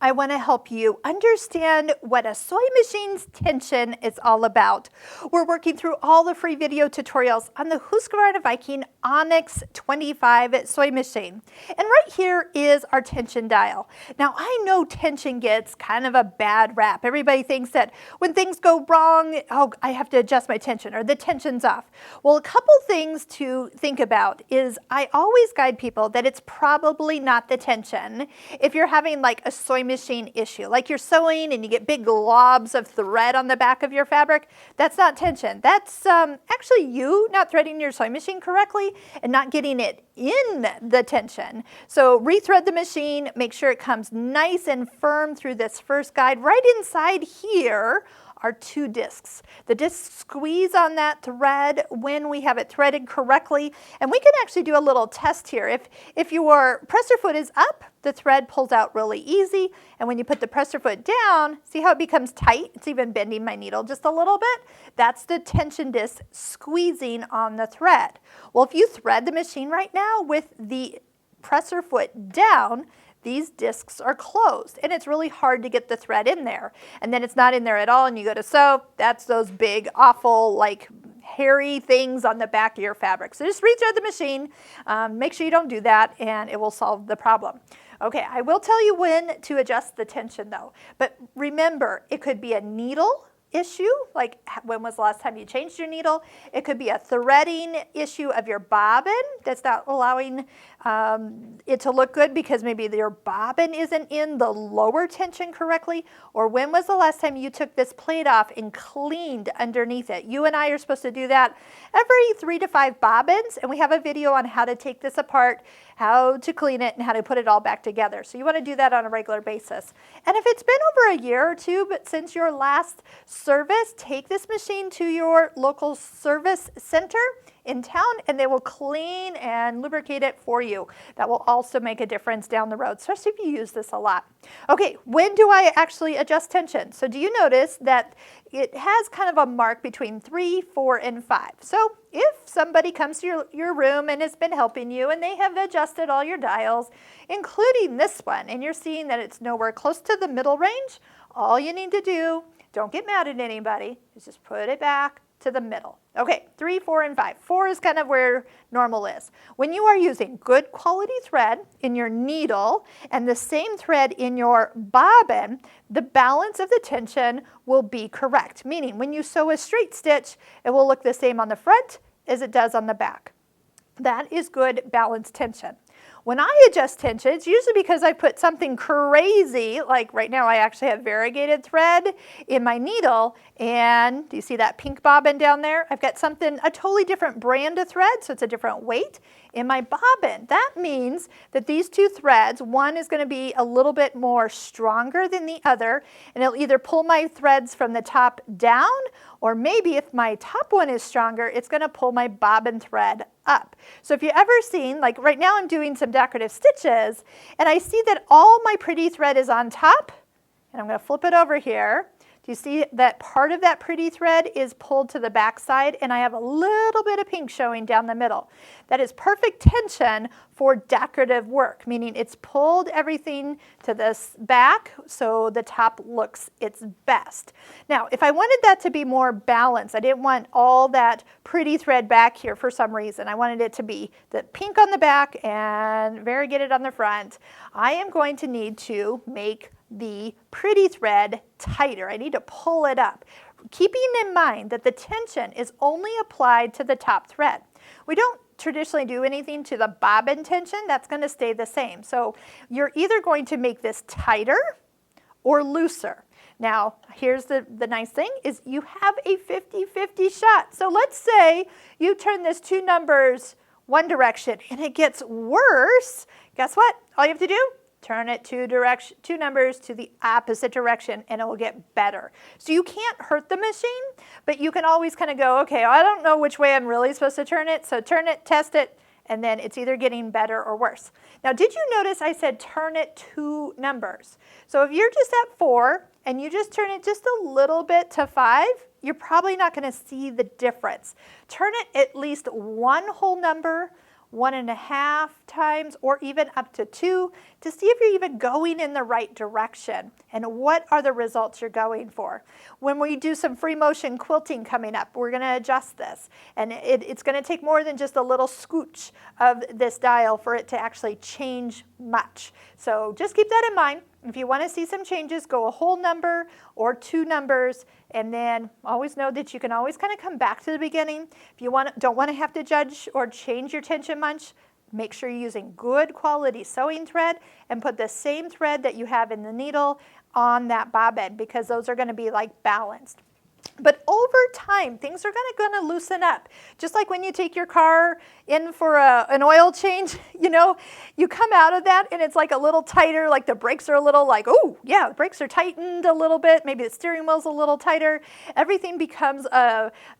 I want to help you understand what a sewing machine's tension is all about. We're working through all the free video tutorials on the Husqvarna Viking Onyx 25 sewing machine. And right here is our tension dial. Now I know tension gets kind of a bad rap. Everybody thinks that when things go wrong, oh, I have to adjust my tension or the tension's off. Well, a couple things to think about is I always guide people that it's probably not the tension. If you're having like a sewing machine issue, like you're sewing and you get big globs of thread on the back of your fabric, that's not tension. That's actually you not threading your sewing machine correctly and not getting it in the tension. So rethread the machine, make sure it comes nice and firm through this first guide. Right inside here are two discs. The discs squeeze on that thread when we have it threaded correctly. And we can actually do a little test here. If your presser foot is up, the thread pulls out really easy. And when you put the presser foot down, see how it becomes tight? It's even bending my needle just a little bit. That's the tension disc squeezing on the thread. Well, if you thread the machine right now with the presser foot down, these discs are closed and it's really hard to get the thread in there. And then it's not in there at all and you go to sew, that's those big, awful, like hairy things on the back of your fabric. So just rethread the machine, make sure you don't do that and it will solve the problem. Okay, I will tell you when to adjust the tension though. But remember, it could be a needle issue, like when was the last time you changed your needle? It could be a threading issue of your bobbin that's not allowing it to look good because maybe your bobbin isn't in the lower tension correctly. Or when was the last time you took this plate off and cleaned underneath it? You and I are supposed to do that every 3 to 5 bobbins, and we have a video on how to take this apart, how to clean it, and how to put it all back together. So you want to do that on a regular basis. And if it's been over a year or two, but since your last service, take this machine to your local service center in town and they will clean and lubricate it for you. That will also make a difference down the road, especially if you use this a lot. Okay, when do I actually adjust tension? So do you notice that it has kind of a mark between 3, 4, and 5. So if somebody comes to your room and has been helping you and they have adjusted all your dials, including this one, and you're seeing that it's nowhere close to the middle range, all you need to do, don't get mad at anybody, is just put it back to the middle. Okay, 3, 4, and 5. 4 is kind of where normal is. When you are using good quality thread in your needle and the same thread in your bobbin, the balance of the tension will be correct. Meaning when you sew a straight stitch, it will look the same on the front as it does on the back. That is good balanced tension. When I adjust tension, it's usually because I put something crazy, like right now I actually have variegated thread in my needle, and do you see that pink bobbin down there? I've got something, a totally different brand of thread, so it's a different weight in my bobbin. That means that these two threads, one is going to be a little bit more stronger than the other, and it'll either pull my threads from the top down, or maybe if my top one is stronger, it's going to pull my bobbin thread up. So if you've ever seen, like right now I'm doing some decorative stitches, and I see that all my pretty thread is on top, and I'm going to flip it over here. Do you see that part of that pretty thread is pulled to the back side, and I have a little bit of pink showing down the middle? That is perfect tension for decorative work, meaning it's pulled everything to this back so the top looks its best. Now, if I wanted that to be more balanced, I didn't want all that pretty thread back here for some reason. I wanted it to be the pink on the back and variegated on the front. I am going to need to make the pretty thread tighter. I need to pull it up, keeping in mind that the tension is only applied to the top thread. We don't traditionally do anything to the bobbin tension. That's going to stay the same. So you're either going to make this tighter or looser. Now, here's the nice thing is you have a 50-50 shot. So let's say you turn this 2 numbers one direction and it gets worse. Guess what? All you have to do, turn it 2 numbers to the opposite direction and it will get better. So you can't hurt the machine, but you can always kind of go, okay, I don't know which way I'm really supposed to turn it, so turn it, test it, and then it's either getting better or worse. Now, did you notice I said turn it 2 numbers? So if you're just at 4 and you just turn it just a little bit to 5, you're probably not going to see the difference. Turn it at least 1 whole number 1.5 times, or even up to 2 to see if you're even going in the right direction and what are the results you're going for. When we do some free motion quilting coming up, we're going to adjust this, and it's going to take more than just a little scooch of this dial for it to actually change much. So just keep that in mind. If you want to see some changes, go a whole number or 2 numbers, and then always know that you can always kind of come back to the beginning. If you don't want to have to judge or change your tension much, make sure you're using good quality sewing thread and put the same thread that you have in the needle on that bobbin, because those are going to be like balanced. But over time, things are going to loosen up. Just like when you take your car in for an oil change, you know, you come out of that and it's like a little tighter, like the brakes are a little like, oh yeah, the brakes are tightened a little bit, maybe the steering wheel's a little tighter. Everything becomes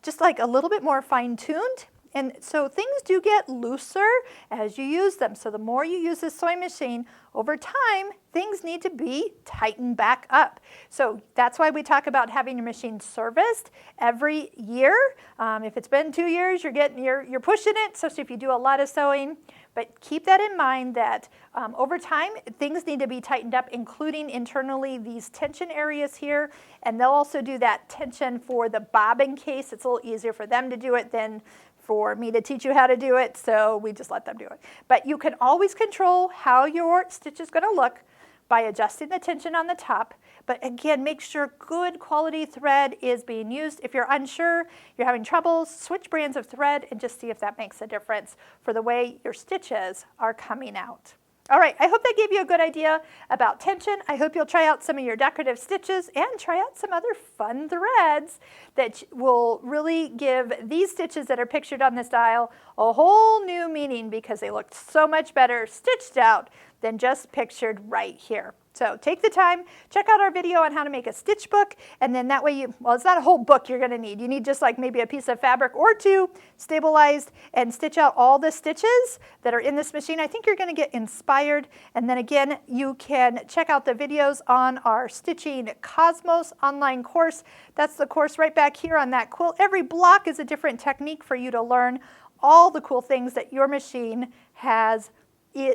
just like a little bit more fine-tuned. And so things do get looser as you use them. So the more you use this sewing machine, over time, things need to be tightened back up. So that's why we talk about having your machine serviced every year. If it's been 2 years, you're pushing it, especially if you do a lot of sewing. But keep that in mind that over time, things need to be tightened up, including internally these tension areas here. And they'll also do that tension for the bobbin case. It's a little easier for them to do it than for me to teach you how to do it, so we just let them do it. But you can always control how your stitch is going to look by adjusting the tension on the top. But again, make sure good quality thread is being used. If you're unsure, you're having troubles, switch brands of thread and just see if that makes a difference for the way your stitches are coming out. All right, I hope that gave you a good idea about tension. I hope you'll try out some of your decorative stitches and try out some other fun threads that will really give these stitches that are pictured on this dial a whole new meaning, because they look so much better stitched out than just pictured right here. So take the time, check out our video on how to make a stitch book, and then that way well, it's not a whole book you're gonna need. You need just like maybe a piece of fabric or 2 stabilized and stitch out all the stitches that are in this machine. I think you're gonna get inspired. And then again, you can check out the videos on our Stitching Cosmos online course. That's the course right back here on that quilt. Every block is a different technique for you to learn all the cool things that your machine has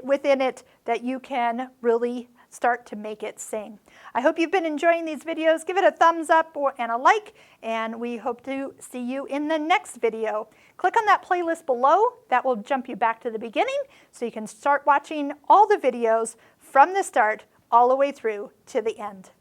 within it that you can really start to make it sing. I hope you've been enjoying these videos. Give it a thumbs up and a like, and we hope to see you in the next video. Click on that playlist below. That will jump you back to the beginning so you can start watching all the videos from the start all the way through to the end.